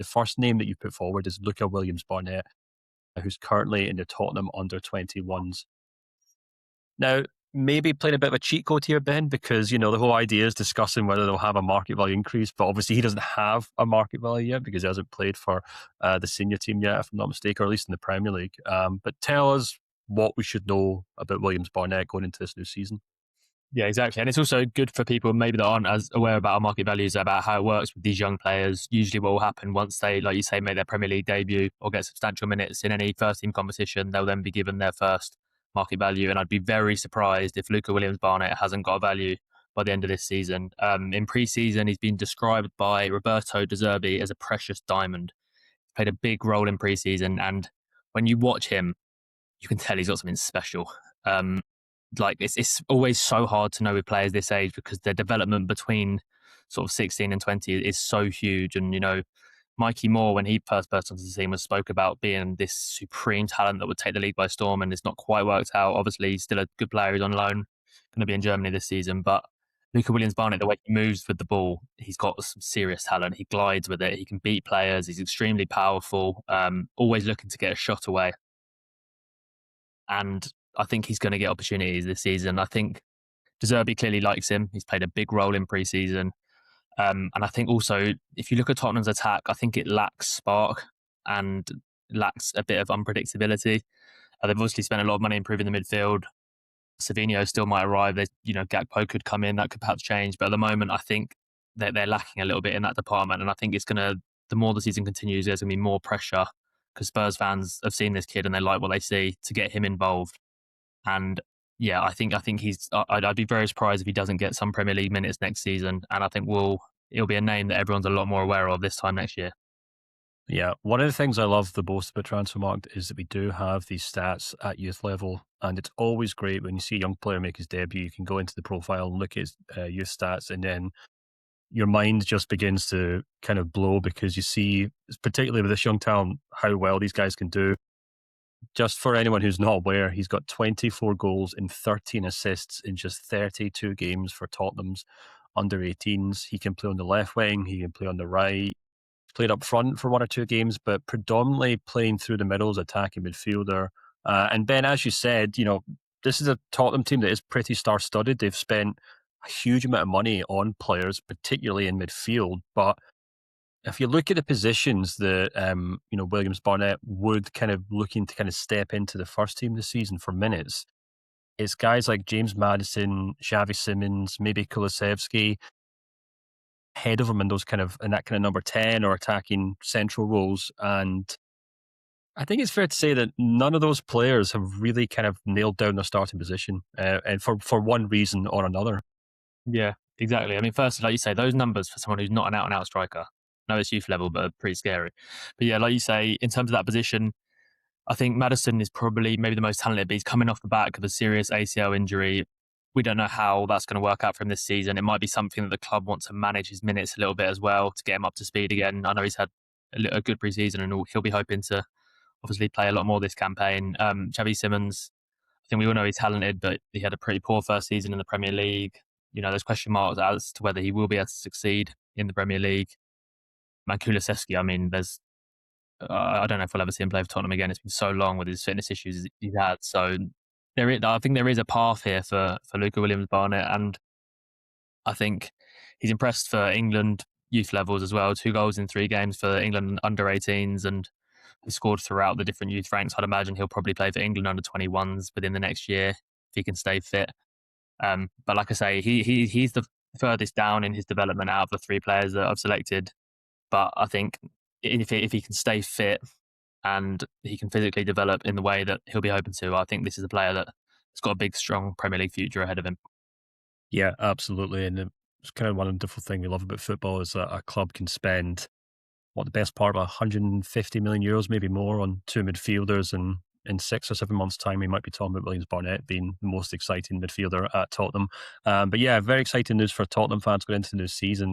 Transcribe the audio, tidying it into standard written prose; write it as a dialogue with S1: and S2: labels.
S1: the first name that you put forward is Luca Williams Barnett, who's currently in the Tottenham under-21s. Now, maybe playing a bit of a cheat code here, Ben, because, the whole idea is discussing whether they'll have a market value increase, but obviously he doesn't have a market value yet because he hasn't played for the senior team yet, if I'm not mistaken, or at least in the Premier League. But tell us what we should know about Williams Barnett going into this new season.
S2: Yeah, exactly. And it's also good for people maybe that aren't as aware about our market values, about how it works with these young players. Usually what will happen once they, like you say, make their Premier League debut or get substantial minutes in any first team competition, they'll then be given their first market value. And I'd be very surprised if Luca Williams Barnett hasn't got a value by the end of this season. In pre-season, he's been described by Roberto De Zerbi as a precious diamond. He's played a big role in pre-season. And when you watch him, you can tell he's got something special. It's always so hard to know with players this age because their development between sort of 16 and 20 is so huge. And, Mikey Moore, when he first burst onto the scene, spoke about being this supreme talent that would take the league by storm, and it's not quite worked out. Obviously, he's still a good player. He's on loan, going to be in Germany this season. But Luca Williams Barnett, the way he moves with the ball, he's got some serious talent. He glides with it. He can beat players. He's extremely powerful, always looking to get a shot away. And I think he's going to get opportunities this season. I think De Zerbi clearly likes him. He's played a big role in pre-season. And I think also, if you look at Tottenham's attack, I think it lacks spark and lacks a bit of unpredictability. They've obviously spent a lot of money improving the midfield. Savinho still might arrive. Gakpo could come in. That could perhaps change. But at the moment, I think that they're lacking a little bit in that department. And I think the more the season continues, there's going to be more pressure because Spurs fans have seen this kid and they like what they see to get him involved. And yeah, I think I'd be very surprised if he doesn't get some Premier League minutes next season. And I think it'll be a name that everyone's a lot more aware of this time next year.
S1: Yeah, one of the things I love the most about Transfermarkt is that we do have these stats at youth level, and it's always great when you see a young player make his debut. You can go into the profile and look at his youth stats, and then your mind just begins to kind of blow because you see, particularly with this young talent, how well these guys can do. Just for anyone who's not aware, he's got 24 goals and 13 assists in just 32 games for Tottenham's under-18s. He can play on the left wing, he can play on the right, played up front for one or two games, but predominantly playing through the middle as attacking midfielder. And Ben, as you said, this is a Tottenham team that is pretty star-studded. They've spent a huge amount of money on players, particularly in midfield, but if you look at the positions that Williams Barnett would kind of looking to kind of step into the first team this season for minutes, it's guys like James Maddison, Xavi Simmons, maybe Kulusevski, ahead of him in that kind of number 10 or attacking central roles. And I think it's fair to say that none of those players have really kind of nailed down their starting position, and for one reason or another.
S2: Yeah, exactly. I mean, first, like you say, those numbers for someone who's not an out-and-out striker, I know it's youth level, but pretty scary. But yeah, like you say, in terms of that position, I think Maddison is probably maybe the most talented, but he's coming off the back of a serious ACL injury. We don't know how that's going to work out for him this season. It might be something that the club wants to manage his minutes a little bit as well to get him up to speed again. I know he's had a good preseason and he'll be hoping to obviously play a lot more this campaign. Xavi Simmons, I think we all know he's talented, but he had a pretty poor first season in the Premier League. There's question marks as to whether he will be able to succeed in the Premier League. Kulusevski, I mean, I don't know if we'll ever see him play for Tottenham again. It's been so long with his fitness issues he's had. So I think there is a path here for Luca Williams Barnett, and I think he's impressed for England youth levels as well. 2 goals in 3 games for England under-18s, and he scored throughout the different youth ranks. I'd imagine he'll probably play for England under-21s within the next year if he can stay fit. But like I say, he's the furthest down in his development out of the 3 players that I've selected. But I think if he can stay fit and he can physically develop in the way that he'll be hoping to, I think this is a player that's got a big, strong Premier League future ahead of him.
S1: Yeah, absolutely. And it's kind of one wonderful thing we love about football is that a club can spend the best part of 150 million euros, maybe more, on 2 midfielders, and in 6 or 7 months' time, we might be talking about Williams Barnett being the most exciting midfielder at Tottenham. But yeah, very exciting news for Tottenham fans going into the new season.